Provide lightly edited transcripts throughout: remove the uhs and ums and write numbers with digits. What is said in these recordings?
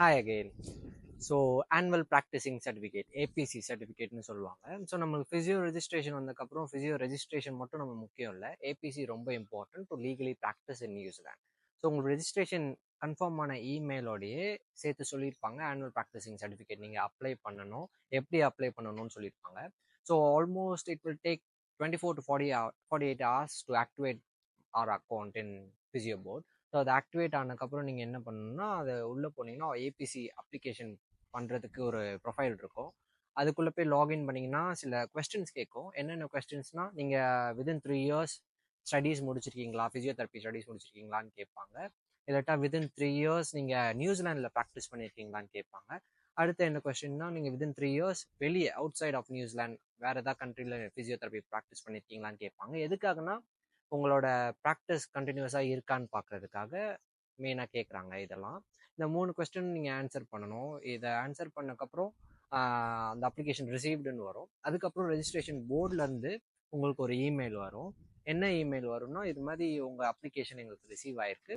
Hi again. So annual practising certificate APC சர்டிஃபிகேட்னு சொல்லுவாங்க. So நம்மளுக்கு ஃபிசியோ ரெஜிஸ்ட்ரேஷன் வந்ததுக்கப்புறம் ஃபிசியோ ரெஜிஸ்ட்ரேஷன் மட்டும் நம்ம முக்கியம் இல்லை, ஏபிசி ரொம்ப important to legally practise in New Zealand. So உங்களுக்கு ரெஜிஸ்ட்ரேஷன் கன்ஃபார்ம் ஆன இமெயிலோடையே சேர்த்து சொல்லியிருப்பாங்க ஆனுவல் ப்ராக்டிசிங் சர்டிஃபிகேட் நீங்கள் அப்ளை பண்ணணும், எப்படி அப்ளை பண்ணணும்னு சொல்லியிருப்பாங்க. So almost it will take 24 to 48 hours to activate our account in physio board. So அது ஆக்டிவேட் ஆனதுக்கப்புறம் நீங்கள் என்ன பண்ணணும்னா, அது உள்ளே போனீங்கன்னா ஏபிசி அப்ளிகேஷன் பண்ணுறதுக்கு ஒரு ப்ரொஃபைல் இருக்கும். அதுக்குள்ளே போய் லாகின் பண்ணிங்கன்னா சில கொஸ்டின்ஸ் கேட்கும். என்னென்ன கொஸ்டின்ஸ்னால், நீங்கள் வித்தின் 3 years ஸ்டடீஸ் முடிச்சிருக்கீங்களா, ஃபிசியோதெரப்பி ஸ்டடீஸ் முடிச்சிருக்கீங்களான்னு கேட்பாங்க. இல்லாட்டா வித்தின் 3 years நீங்கள் நியூசிலாண்டில் ப்ராக்டிஸ் பண்ணியிருக்கீங்களான்னு கேட்பாங்க. அடுத்து என்ன கொஸ்டின்னா, நீங்கள் வித்தின் 3 years வெளியே அவுட் சைட் ஆஃப் நியூசிலாண்ட் வேறு ஏதாவது கண்ட்ரியில் ஃபிசியோதெரப்பி ப்ராக்டிஸ் பண்ணியிருக்கீங்களான்னு கேட்பாங்க. எதுக்காகனா உங்களோட ப்ராக்டிஸ் கண்டினியூஸாக இருக்கான்னு பார்க்குறதுக்காக மெயினாக கேட்குறாங்க இதெல்லாம். இந்த 3 கொஸ்டின் நீங்கள் ஆன்சர் பண்ணணும். இதை ஆன்சர் பண்ணக்கப்புறம் அந்த அப்ளிகேஷன் ரிசீவ்டுன்னு வரும். அதுக்கப்புறம் ரெஜிஸ்ட்ரேஷன் போர்ட்லேருந்து உங்களுக்கு ஒரு இமெயில் வரும். என்ன இமெயில் வரும்னா, இது மாதிரி உங்கள் அப்ளிகேஷன் எங்களுக்கு ரிசீவ் ஆகிருக்கு,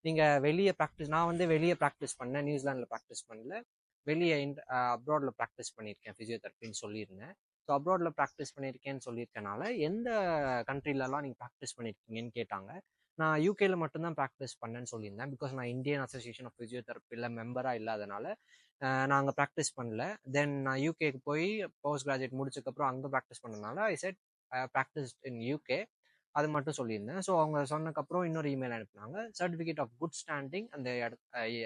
நீங்கள் வெளியே ப்ராக்டிஸ், நான் வந்து வெளியே ப்ராக்டிஸ் பண்ணேன், நியூசிலாண்டில் ப்ராக்டிஸ் பண்ணல, வெளியே அப்ராடில் ப்ராக்டிஸ் பண்ணியிருக்கேன் ஃபிசியோதெரப்பின்னு சொல்லியிருந்தேன். ஸோ அப்ராடில் ப்ராக்டிஸ் பண்ணியிருக்கேன்னு சொல்லியிருக்கனால எந்த கண்ட்ரிலலாம் நீங்கள் ப்ராக்டிஸ் பண்ணியிருக்கீங்கன்னு கேட்டாங்க. நான் யூகேல மட்டும்தான் ப்ராக்டிஸ் பண்ணேன்னு சொல்லியிருந்தேன். பிகாஸ் நான் இந்தியன் அசோசியேஷன் ஆஃப் ஃபிசியோதெரப்பியில் மெம்பராக இல்லாதனால நான் அங்கே ப்ராக்டிஸ் பண்ணல. தென் நான் யூகேக்கு போய் போஸ்ட் கிராஜுவேட் முடிச்சதுக்கப்புறம் அங்கே ப்ராக்டிஸ் பண்ணனால ஐ செட் ப்ராக்டிஸ் இன் யூகே, அது மட்டும் சொல்லியிருந்தேன். ஸோ அவங்க சொன்னதுக்கப்புறம் இன்னொரு இமெயில் அனுப்புனாங்க, சர்டிஃபிகேட் ஆஃப் குட் ஸ்டாண்டிங் அந்த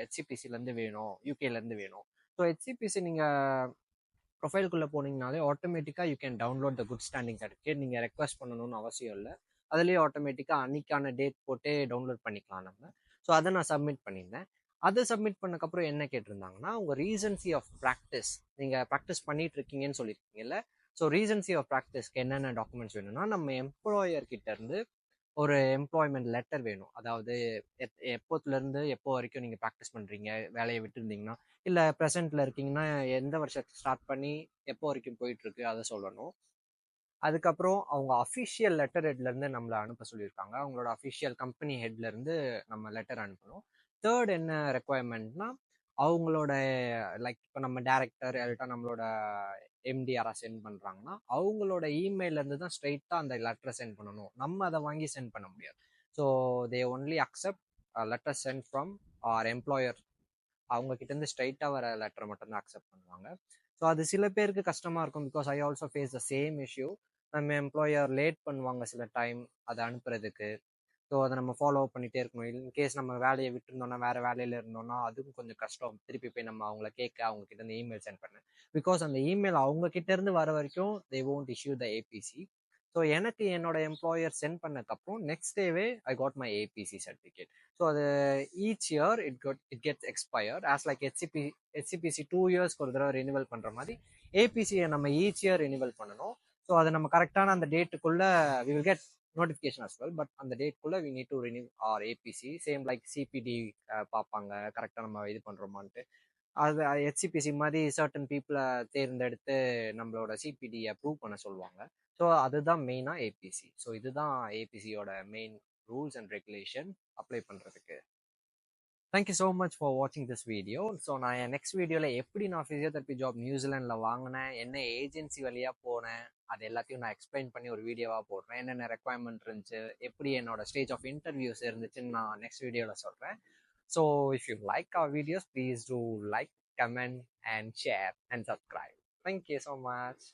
ஹெச்சிபிசிலேருந்து வேணும், யூகேலேருந்து வேணும். ஸோ ஹெச்சிபிசி நீங்கள் ப்ரொஃபைலுக்குள்ளே போனீங்கனாலே ஆட்டோமேட்டிக்காக you can download the good standing certificate. நீங்கள் ரெக்வஸ்ட் பண்ணணும்னு அவசியம் இல்லை, அதுலேயே ஆட்டோமேட்டிக்காக அன்னைக்கான டேட் போட்டு டவுன்லோட் பண்ணிக்கலாம் நம்ம. ஸோ அதை நான் சப்மிட் பண்ணியிருந்தேன். அதை சப்மிட் பண்ணக்கப்புறம் என்ன கேட்டிருந்தாங்கன்னா, உங்கள் ரீசன்சி ஆஃப் ப்ராக்டிஸ், நீங்கள் ப்ராக்டிஸ் பண்ணிட்டு இருக்கீங்கன்னு சொல்லியிருக்கீங்கல்ல, ஸோ ரீசன்சி ஆஃப் ப்ராக்டிஸ்க்கு என்னென்ன டாக்குமெண்ட்ஸ் வேணும்னா, நம்ம எம்ப்ளாயர்கிட்ட இருந்து ஒரு எம்ப்ளாய்மெண்ட் லெட்டர் வேணும். அதாவது எப்போத்துலேருந்து எப்போ வரைக்கும் நீங்கள் ப்ராக்டிஸ் பண்ணுறீங்க, வேலையை விட்டுருந்தீங்கன்னா, இல்லை ப்ரெசென்ட்டில் இருக்கீங்கன்னா எந்த வருஷத்தை ஸ்டார்ட் பண்ணி எப்போ வரைக்கும் போயிட்டுருக்கு அதை சொல்லணும். அதுக்கப்புறம் அவங்க அஃபிஷியல் லெட்டர் ஹெட்லேருந்து நம்மளை அனுப்ப சொல்லியிருக்காங்க. அவங்களோட அஃபிஷியல் கம்பெனி ஹெட்லேருந்து நம்ம லெட்டர் அனுப்பணும். தேர்ட் என்ன ரெக்குவயர்மெண்ட்னா, அவங்களோட லைக் இப்போ நம்ம டேரக்டர் இல்லாட்டா நம்மளோட எம்டி யாராவது சென்ட் பண்ணுறாங்கன்னா அவங்களோட இமெயிலேருந்து தான் ஸ்ட்ரைட்டாக அந்த லெட்டரை சென்ட் பண்ணணும். நம்ம அதை வாங்கி சென்ட் பண்ண முடியாது. So they only accept letter sent from our employer. அவங்க கிட்டேருந்து ஸ்ட்ரைட்டாக வர லெட்டரை மட்டும்தான் அக்செப்ட் பண்ணுவாங்க. ஸோ அது சில பேருக்கு கஷ்டமாக இருக்கும். Because I also face the same issue. நம்ம எம்ப்ளாயர் லேட் பண்ணுவாங்க சில டைம் அதை அனுப்புறதுக்கு. ஸோ அதை நம்ம ஃபாலோ பண்ணிகிட்டே இருக்கணும். இன்கேஸ் நம்ம வேலையை விட்டுருந்தோம்னா, வேறு வேலையில் இருந்தோம்னா அதுக்கும் கொஞ்சம் கஷ்டம். திருப்பி போய் நம்ம அவங்கள கேட்க, அவங்க கிட்ட இருந்து இமெயில் சென்ட் பண்ண. பிகாஸ் அந்த இமெயில் அவங்க கிட்ட இருந்து வர வரைக்கும் they won't issue the APC. So எனக்கு என்னோட எம்ப்ளாயர் சென்ட் பண்ணக்கப்புறம் நெக்ஸ்ட் டேவே I got my APC certificate. So அது each year it gets expired as like HCPC 2 இயர்ஸ்க்கு ஒரு தடவை ரினிவல் பண்ணுற மாதிரி ஏபிசியை நம்ம ஈச் இயர் ரினிவல் பண்ணணும். ஸோ அதை நம்ம கரெக்டான அந்த டேட்டுக்குள்ளே we will get notification as well, but அந்த டேட்குள்ளே we need to renew our ABC. Same like CBT பார்ப்பாங்க கரெக்டாக நம்ம இது பண்ணுறோமான்ட்டு. அது ஹெச்சிபிசி மாதிரி சர்டன் பீப்புளை தேர்ந்தெடுத்து நம்மளோட சிபிடியை ப்ரூவ் பண்ண சொல்லுவாங்க. ஸோ அதுதான் மெயினாக ஏபிசி. ஸோ இதுதான் ஏபிசியோட main rules and regulation apply பண்ணுறதுக்கு. தேங்க்யூ ஸோ மச் ஃபார் வாட்சிங் திஸ் வீடியோ. ஸோ நான் என் நெக்ஸ்ட் வீடியோவில் எப்படி நான் ஃபிசியோதெரப்பி ஜாப் நியூசிலாண்டில் வாங்கினேன், என்ன ஏஜென்சி வழியாக போனேன், அது எல்லாத்தையும் நான் எக்ஸ்பிளைன் பண்ணி ஒரு வீடியோவாக போடுறேன். என்னென்ன ரெக்குவயர்மெண்ட் இருந்துச்சு, எப்படி என்னோட ஸ்டேஜ் ஆஃப் இன்டர்வியூஸ் இருந்துச்சுன்னு நான் நெக்ஸ்ட் வீடியோவில் சொல்கிறேன். So if you like our videos, please do like, comment and share and subscribe. Thank you so much.